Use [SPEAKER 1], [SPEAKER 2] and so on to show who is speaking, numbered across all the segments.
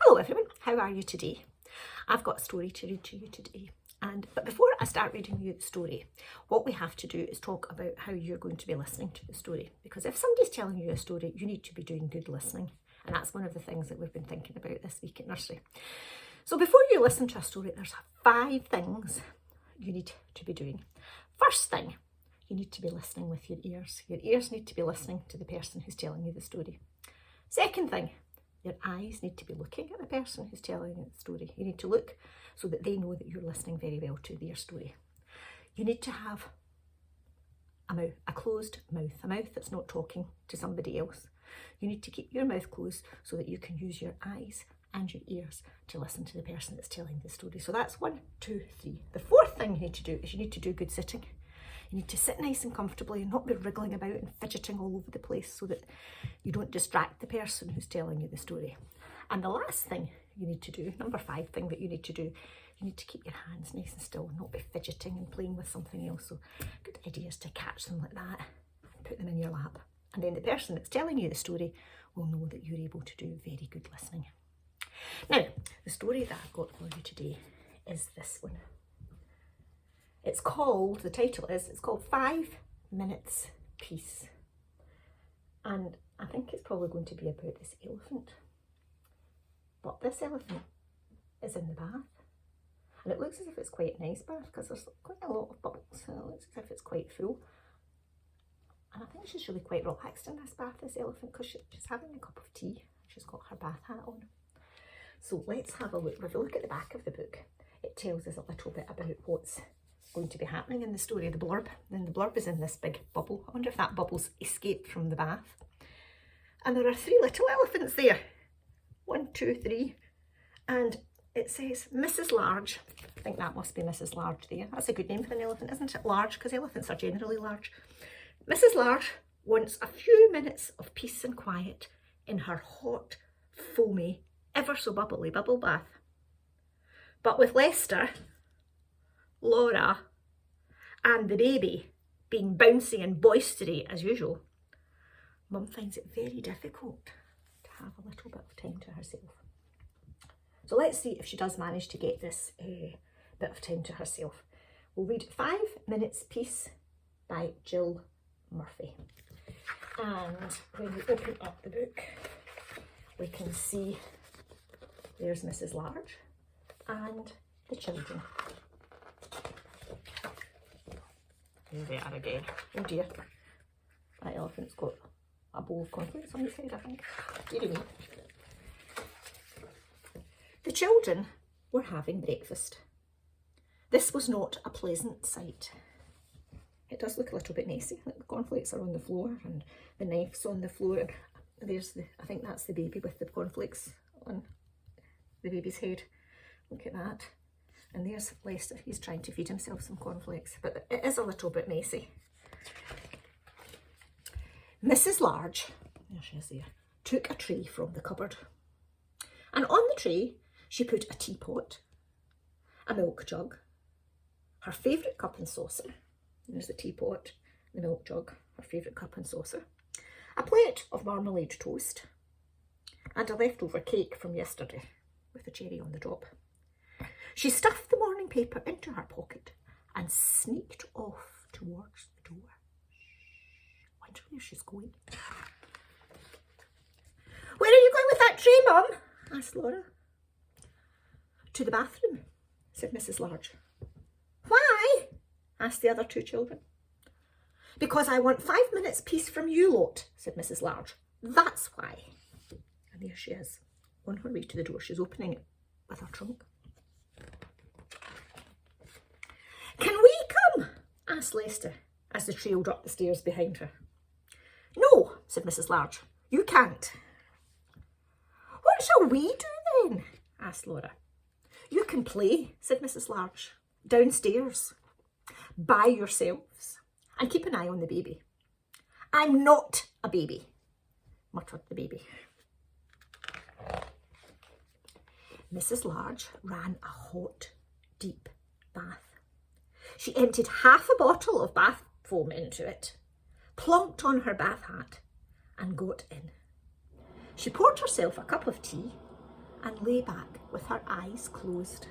[SPEAKER 1] Hello everyone, how are you today? I've got a story to read to you today. But before I start reading you the story, what we have to do is talk about how you're going to be listening to the story. Because if somebody's telling you a story, you need to be doing good listening. And that's one of the things that we've been thinking about this week at nursery. So before you listen to a story, there's 5 things you need to be doing. First thing, you need to be listening with your ears. Your ears need to be listening to the person who's telling you the story. Second thing, your eyes need to be looking at the person who's telling you the story. You need to look so that they know that you're listening very well to their story. You need to have a closed mouth, a mouth that's not talking to somebody else. You need to keep your mouth closed so that you can use your eyes and your ears to listen to the person that's telling the story. So that's 1, 2, 3. The 4th thing you need to do is you need to do good sitting. You need to sit nice and comfortably and not be wriggling about and fidgeting all over the place so that you don't distract the person who's telling you the story. And the last thing you need to do, number 5 thing that you need to do, you need to keep your hands nice and still and not be fidgeting and playing with something else. So good idea is to catch them like that and put them in your lap. And then the person that's telling you the story will know that you're able to do very good listening. Now, the story that I've got for you today is this one. It's called 5 Minutes Peace. And I think it's probably going to be about this elephant. But this elephant is in the bath. And it looks as if it's quite a nice bath because there's quite a lot of bubbles. And it looks as if it's quite full. And I think she's really quite relaxed in this bath, this elephant, because she's having a cup of tea. She's got her bath hat on. So let's have a look. If you look at the back of the book, it tells us a little bit about what's going to be happening in the story, the blurb. And the blurb is in this big bubble. I wonder if that bubble's escaped from the bath. And there are 3 little elephants there. 1, 2, 3. And it says Mrs. Large. I think that must be Mrs. Large there. That's a good name for an elephant, isn't it? Large, because elephants are generally large. Mrs. Large wants a few minutes of peace and quiet in her hot, foamy, ever so bubbly bubble bath. But with Lester, Laura and the baby being bouncy and boistery as usual, Mum finds it very difficult to have a little bit of time to herself. So let's see if she does manage to get this bit of time to herself. We'll read 5 Minutes Peace by Jill Murphy. And when we open up the book, we can see there's Mrs. Large and the children. Here they are again. Oh dear. That elephant's got a bowl of cornflakes on its head, I think. Dear me. The children were having breakfast. This was not a pleasant sight. It does look a little bit messy. Like the cornflakes are on the floor and the knife's on the floor. And there's I think that's the baby with the cornflakes on the baby's head. Look at that. And there's Lester, he's trying to feed himself some cornflakes, but it is a little bit messy. Mrs. Large, there she is there, took a tray from the cupboard. And on the tray, she put a teapot, a milk jug, her favourite cup and saucer. There's the teapot, the milk jug, her favourite cup and saucer, a plate of marmalade toast, and a leftover cake from yesterday with a cherry on the top. She stuffed the morning paper into her pocket and sneaked off towards the door. I wonder where she's going. Where are you going with that tray, Mum? Asked Laura. To the bathroom, said Mrs. Large. Why? Asked the other 2 children. Because I want 5 minutes peace from you lot, said Mrs. Large. That's why. And there she is, on her way to the door. She's opening it with her trunk. Can we come? Asked Lester as they trailed up the stairs behind her. No, said Mrs. Large, you can't. What shall we do then? Asked Laura. You can play, said Mrs. Large, downstairs, by yourselves, and keep an eye on the baby. I'm not a baby, muttered the baby. Mrs. Large ran a hot, deep bath. She emptied half a bottle of bath foam into it, plonked on her bath hat and got in. She poured herself a cup of tea and lay back with her eyes closed.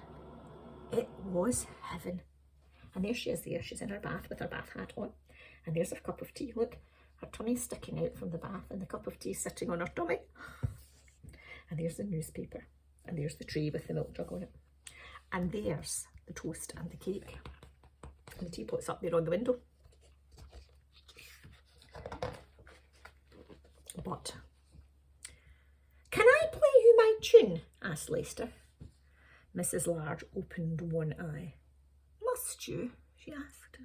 [SPEAKER 1] It was heaven. And there she is there. She's in her bath with her bath hat on. And there's her cup of tea. Look, her tummy's sticking out from the bath and the cup of tea sitting on her tummy. And there's the newspaper. And there's the tray with the milk jug on it. And there's the toast and the cake. And the teapot's up there on the window. But, can I play you my tune? Asked Lester. Mrs. Large opened one eye. Must you? She asked.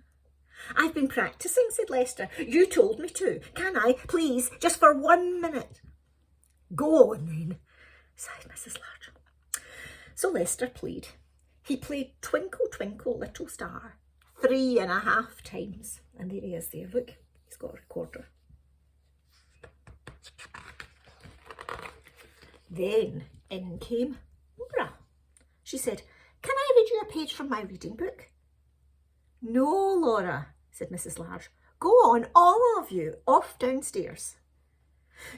[SPEAKER 1] I've been practising, said Lester. You told me to. Can I, please, just for 1 minute? Go on then, sighed Mrs. Large. So Lester played. He played Twinkle, Twinkle, Little Star 3.5 times. And there he is there. Look, he's got a recorder. Then in came Laura. She said, can I read you a page from my reading book? No, Laura, said Mrs. Large. Go on, all of you, off downstairs.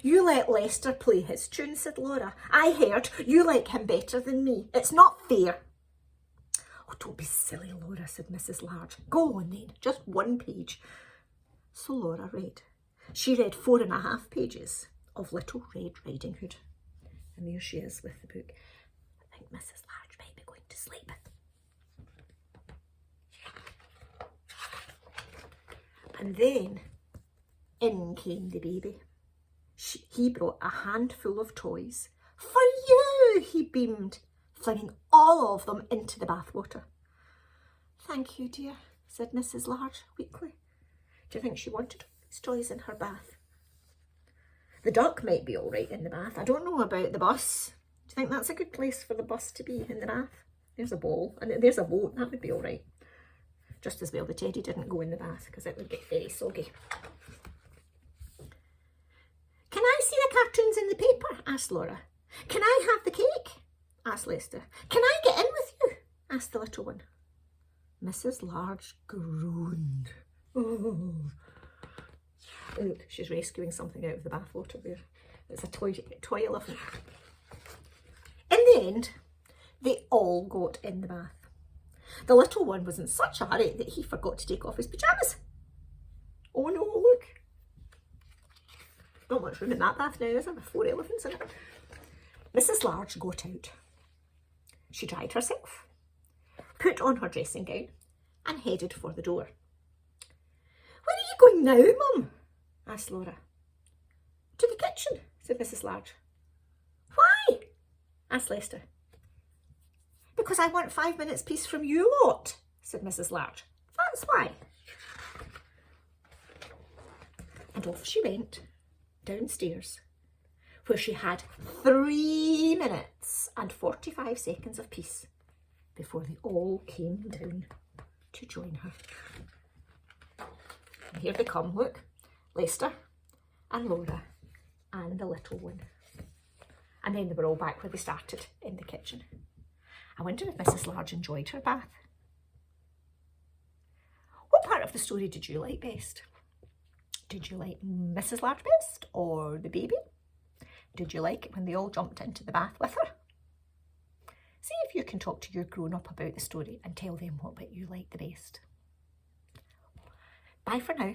[SPEAKER 1] You let Lester play his tune, said Laura. I heard you like him better than me. It's not fair. Oh, don't be silly, Laura, said Mrs. Large. Go on then, just 1 page. So Laura read. She read 4.5 pages of Little Red Riding Hood. And there she is with the book. I think Mrs. Large might be going to sleep. And then in came the baby. He brought a handful of toys. For you, he beamed, flinging all of them into the bathwater. Thank you, dear, said Mrs. Large weakly. Do you think she wanted these toys in her bath? The duck might be all right in the bath. I don't know about the bus. Do you think that's a good place for the bus to be, in the bath? There's a ball and there's a boat. That would be all right. Just as well the teddy didn't go in the bath because it would get very soggy. Can I see the cartoons in the paper? Asked Laura. Can I have the cake? Asked Lester. Can I get in with you? Asked the little one. Mrs. Large groaned. Oh. Look, she's rescuing something out of the bathwater there. It's a toy elephant. In the end, they all got in the bath. The little one was in such a hurry that he forgot to take off his pyjamas. Oh no, look. Not much room in that bath now, is there? With 4 elephants in it. Mrs. Large got out. She dried herself, put on her dressing gown and headed for the door. Where are you going now, Mum? Asked Laura. To the kitchen, said Mrs. Large. Why? Asked Lester. Because I want 5 minutes peace from you lot, said Mrs. Large. That's why. And off she went downstairs, where she had 3 minutes and 45 seconds of peace before they all came down to join her. And here they come, look. Lester and Laura and the little one. And then they were all back where they started, in the kitchen. I wonder if Mrs. Large enjoyed her bath. What part of the story did you like best? Did you like Mrs. Large best or the baby? Did you like it when they all jumped into the bath with her? See if you can talk to your grown-up about the story and tell them what bit you liked the best. Bye for now.